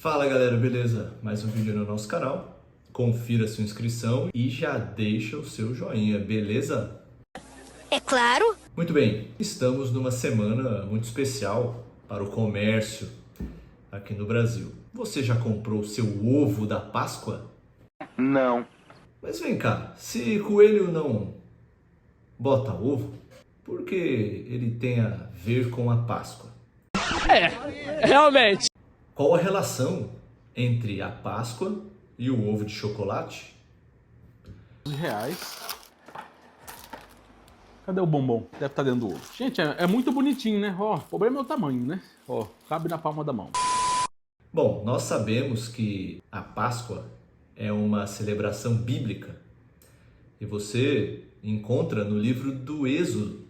Fala galera, beleza? Mais um vídeo no nosso canal. Confira sua inscrição e já deixa o seu joinha, beleza? É claro. Muito bem, estamos numa semana muito especial para o comércio aqui no Brasil. Você já comprou o seu ovo da Páscoa? Não. Mas vem cá, se coelho não bota ovo, por que ele tem a ver com a Páscoa? Realmente. Qual a relação entre a Páscoa e o ovo de chocolate? R$12. Cadê o bombom? Deve estar dentro do ovo. Gente, é muito bonitinho, né? Ó, o problema é o tamanho, né? Ó, cabe na palma da mão. Bom, nós sabemos que a Páscoa é uma celebração bíblica e você encontra no livro do Êxodo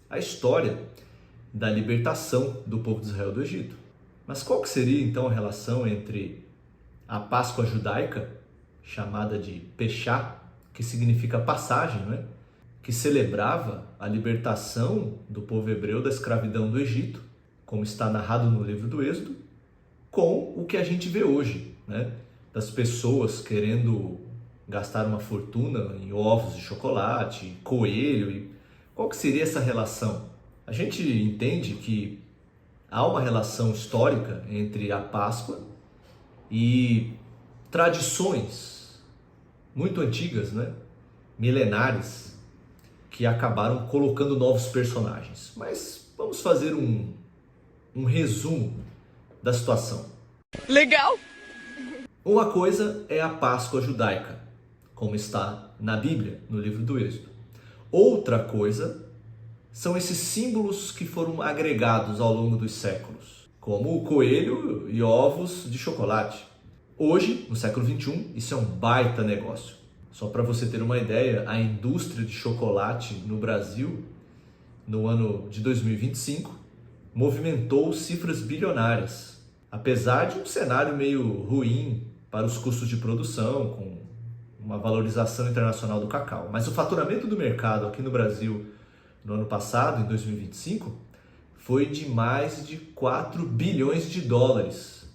a história da libertação do povo de Israel do Egito. Mas qual que seria então a relação entre a Páscoa judaica, chamada de Peshá, que significa passagem, não é? Que celebrava a libertação do povo hebreu da escravidão do Egito, como está narrado no livro do Êxodo, com o que a gente vê hoje, né? Das pessoas querendo gastar uma fortuna em ovos de chocolate, coelho. E qual que seria essa relação? A gente entende que há uma relação histórica entre a Páscoa e tradições muito antigas, né? Milenares, que acabaram colocando novos personagens. Mas vamos fazer um resumo da situação. Legal. Uma coisa é a Páscoa judaica, como está na Bíblia, no livro do Êxodo. Outra coisa são esses símbolos que foram agregados ao longo dos séculos, como o coelho e ovos de chocolate. Hoje, no século XXI, isso é um baita negócio. Só para você ter uma ideia, a indústria de chocolate no Brasil, no ano de 2025, movimentou cifras bilionárias, apesar de um cenário meio ruim para os custos de produção, com uma valorização internacional do cacau. Mas o faturamento do mercado aqui no Brasil no ano passado, em 2025, foi de mais de 4 bilhões de dólares,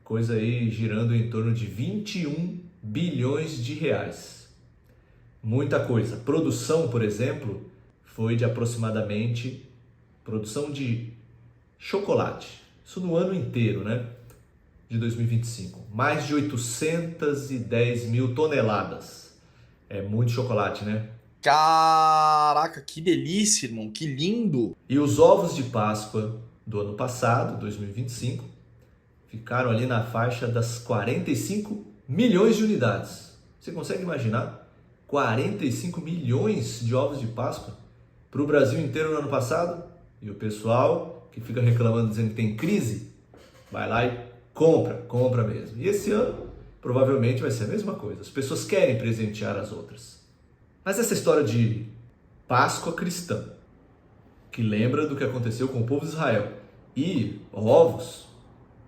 coisa aí girando em torno de 21 bilhões de reais. Muita coisa. Produção, por exemplo, foi de aproximadamente, produção de chocolate, isso no ano inteiro, né, de 2025, mais de 810 mil toneladas. É muito chocolate, né? Caraca, que delícia, irmão. Que lindo. E os ovos de Páscoa do ano passado, 2025, ficaram ali na faixa das 45 milhões de unidades. Você consegue imaginar? 45 milhões de ovos de Páscoa para o Brasil inteiro no ano passado? E o pessoal que fica reclamando, dizendo que tem crise, vai lá e compra mesmo. E esse ano, provavelmente vai ser a mesma coisa. As pessoas querem presentear as outras. Mas essa história de Páscoa cristã, que lembra do que aconteceu com o povo de Israel, e ovos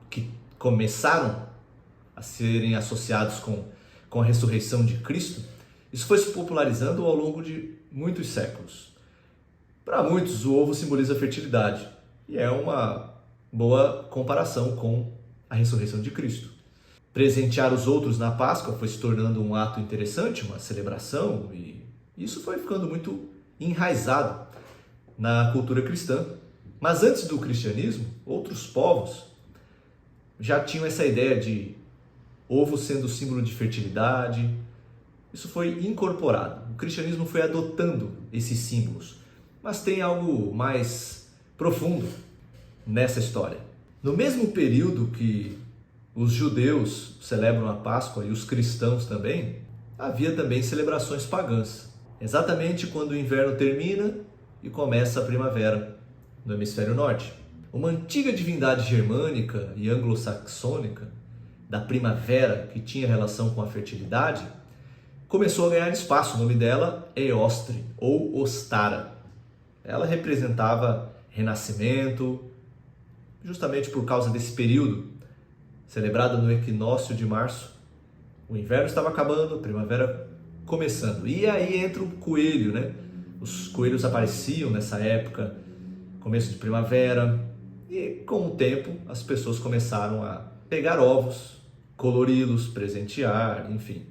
que começaram a serem associados com a ressurreição de Cristo, isso foi se popularizando ao longo de muitos séculos. Para muitos, o ovo simboliza a fertilidade, e é uma boa comparação com a ressurreição de Cristo. Presentear os outros na Páscoa foi se tornando um ato interessante, uma celebração, e isso foi ficando muito enraizado na cultura cristã. Mas antes do cristianismo, outros povos já tinham essa ideia de ovo sendo símbolo de fertilidade. Isso foi incorporado. O cristianismo foi adotando esses símbolos. Mas tem algo mais profundo nessa história. No mesmo período que os judeus celebram a Páscoa e os cristãos também, havia também celebrações pagãs. Exatamente quando o inverno termina e começa a primavera no hemisfério norte. Uma antiga divindade germânica e anglo-saxônica da primavera, que tinha relação com a fertilidade, começou a ganhar espaço. O nome dela é Eostre, ou Ostara. Ela representava renascimento, justamente por causa desse período, celebrado no equinócio de março. O inverno estava acabando, a primavera começando. E aí entra o coelho, né? Os coelhos apareciam nessa época, começo de primavera, e com o tempo as pessoas começaram a pegar ovos, colori-los, presentear, enfim.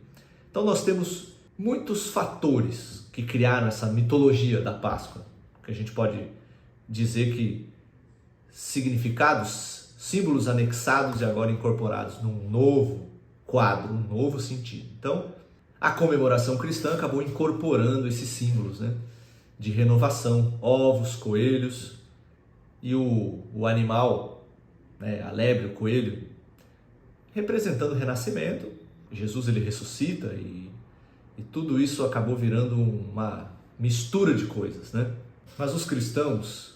Então nós temos muitos fatores que criaram essa mitologia da Páscoa, que a gente pode dizer que significados, símbolos anexados e agora incorporados num novo quadro, um novo sentido. Então, a comemoração cristã acabou incorporando esses símbolos, né, de renovação, ovos, coelhos e o animal, né, a lebre, o coelho, representando o renascimento. Jesus ele ressuscita e tudo isso acabou virando uma mistura de coisas, né? Mas os cristãos,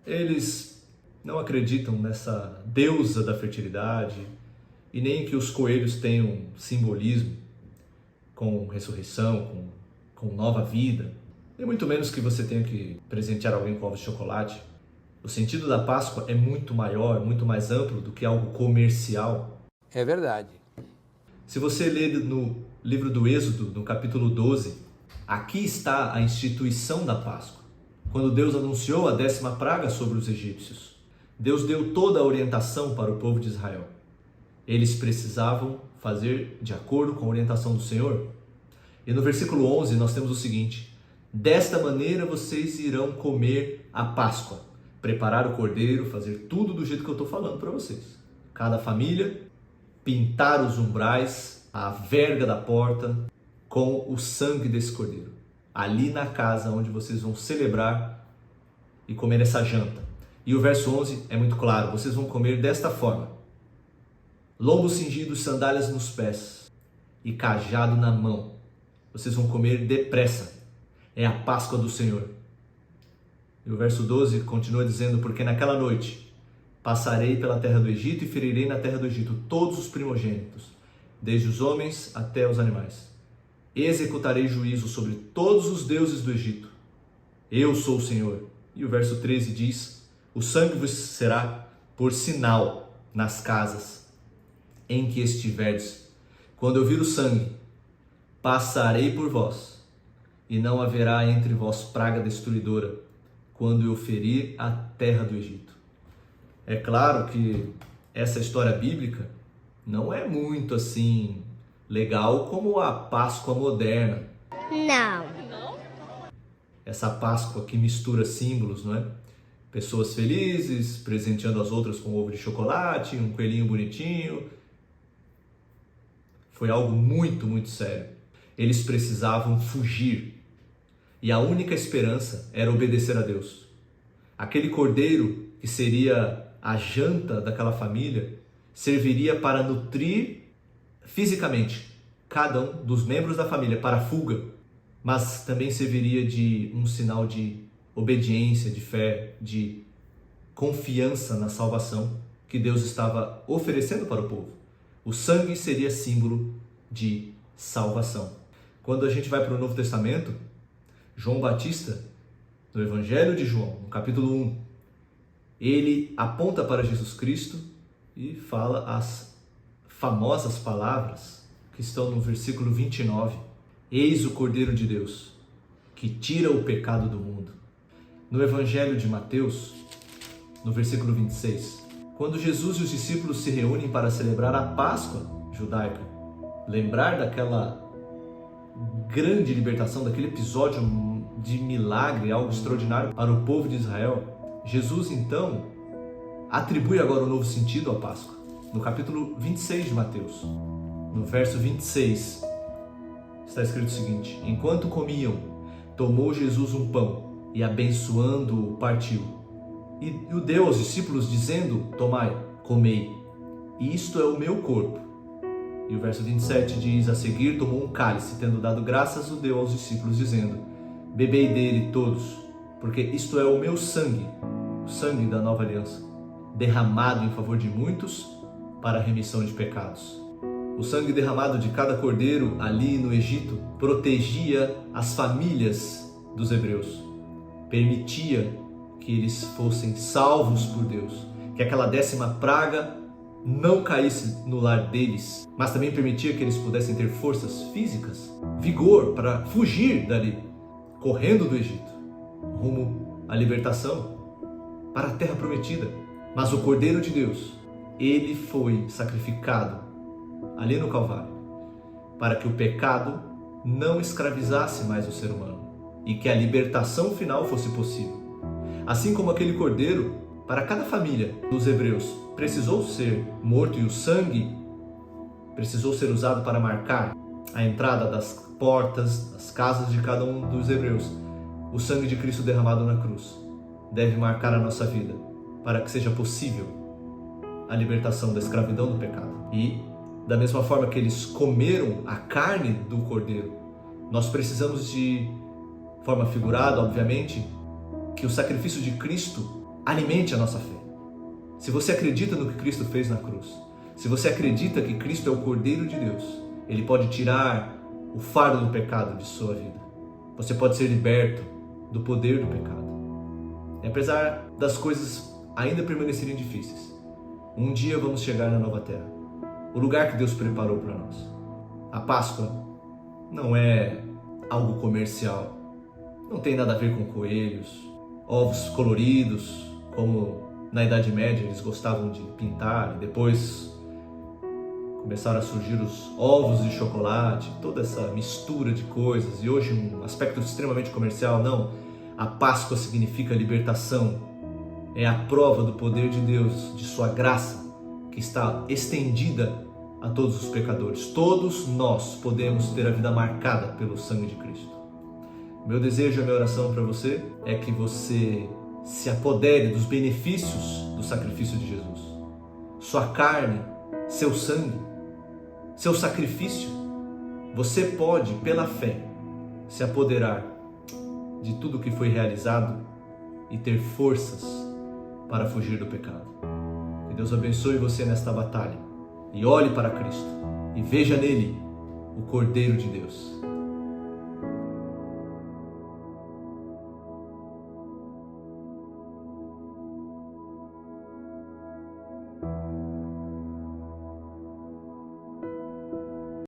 eles não acreditam nessa deusa da fertilidade e nem que os coelhos tenham simbolismo com ressurreição, com nova vida, e muito menos que você tenha que presentear alguém com ovos de chocolate. O sentido da Páscoa é muito maior, muito mais amplo do que algo comercial. É verdade. Se você ler no livro do Êxodo, no capítulo 12, aqui está a instituição da Páscoa. Quando Deus anunciou a 10ª praga sobre os egípcios, Deus deu toda a orientação para o povo de Israel. Eles precisavam fazer de acordo com a orientação do Senhor. E no versículo 11 nós temos o seguinte: desta maneira vocês irão comer a Páscoa, preparar o cordeiro, fazer tudo do jeito que eu estou falando para vocês. Cada família, pintar os umbrais, a verga da porta, com o sangue desse cordeiro. Ali na casa onde vocês vão celebrar e comer essa janta. E o verso 11 é muito claro: vocês vão comer desta forma: lombo cingido, sandálias nos pés e cajado na mão. Vocês vão comer depressa. É a Páscoa do Senhor. E o verso 12 continua dizendo: porque naquela noite passarei pela terra do Egito e ferirei na terra do Egito todos os primogênitos, desde os homens até os animais. Executarei juízo sobre todos os deuses do Egito. Eu sou o Senhor. E o verso 13 diz: o sangue vos será por sinal nas casas em que estiverdes. Quando eu vir o sangue, passarei por vós, e não haverá entre vós praga destruidora, quando eu ferir a terra do Egito. É claro que essa história bíblica não é muito assim legal como a Páscoa moderna. Não. Essa Páscoa que mistura símbolos, não é? Pessoas felizes, presenteando as outras com ovo de chocolate, um coelhinho bonitinho. Foi algo muito, muito sério. Eles precisavam fugir. E a única esperança era obedecer a Deus. Aquele cordeiro que seria a janta daquela família serviria para nutrir fisicamente cada um dos membros da família para a fuga, mas também serviria de um sinal de obediência, de fé, de confiança na salvação que Deus estava oferecendo para o povo. O sangue seria símbolo de salvação. Quando a gente vai para o Novo Testamento, João Batista, no Evangelho de João, no capítulo 1, ele aponta para Jesus Cristo e fala as famosas palavras que estão no versículo 29. Eis o Cordeiro de Deus, que tira o pecado do mundo. No Evangelho de Mateus, no versículo 26, quando Jesus e os discípulos se reúnem para celebrar a Páscoa judaica, lembrar daquela grande libertação, daquele episódio de milagre, algo extraordinário para o povo de Israel, Jesus então atribui agora um novo sentido à Páscoa. No capítulo 26 de Mateus, no verso 26, está escrito o seguinte: enquanto comiam, tomou Jesus um pão e abençoando-o partiu, e o deu aos discípulos dizendo: tomai, comei, isto é o meu corpo. E o verso 27 diz: a seguir tomou um cálice, tendo dado graças, o deu aos discípulos dizendo: bebei dele todos, porque isto é o meu sangue, o sangue da nova aliança, derramado em favor de muitos para a remissão de pecados. O sangue derramado de cada cordeiro ali no Egito protegia as famílias dos hebreus, permitia que eles fossem salvos por Deus, que aquela 10ª praga não caísse no lar deles, mas também permitia que eles pudessem ter forças físicas, vigor para fugir dali, correndo do Egito, rumo à libertação, para a terra prometida. Mas o Cordeiro de Deus Ele foi sacrificado ali no Calvário para que o pecado não escravizasse mais o ser humano e que a libertação final fosse possível. Assim como aquele cordeiro, para cada família dos hebreus, precisou ser morto e o sangue precisou ser usado para marcar a entrada das portas, das casas de cada um dos hebreus. O sangue de Cristo derramado na cruz deve marcar a nossa vida para que seja possível a libertação da escravidão do pecado. E da mesma forma que eles comeram a carne do cordeiro, nós precisamos de forma figurada, obviamente, que o sacrifício de Cristo alimente a nossa fé. Se você acredita no que Cristo fez na cruz, se você acredita que Cristo é o Cordeiro de Deus, Ele pode tirar o fardo do pecado de sua vida. Você pode ser liberto do poder do pecado. E apesar das coisas ainda permanecerem difíceis, um dia vamos chegar na nova terra, o lugar que Deus preparou para nós. A Páscoa não é algo comercial, não tem nada a ver com coelhos, ovos coloridos, como na Idade Média eles gostavam de pintar, e depois começaram a surgir os ovos de chocolate, toda essa mistura de coisas, e hoje um aspecto extremamente comercial. Não, a Páscoa significa libertação, é a prova do poder de Deus, de sua graça, que está estendida a todos os pecadores. Todos nós podemos ter a vida marcada pelo sangue de Cristo. Meu desejo, a minha oração para você é que você se apodere dos benefícios do sacrifício de Jesus. Sua carne, seu sangue, seu sacrifício. Você pode, pela fé, se apoderar de tudo que foi realizado e ter forças para fugir do pecado. Que Deus abençoe você nesta batalha. E olhe para Cristo e veja nele o Cordeiro de Deus.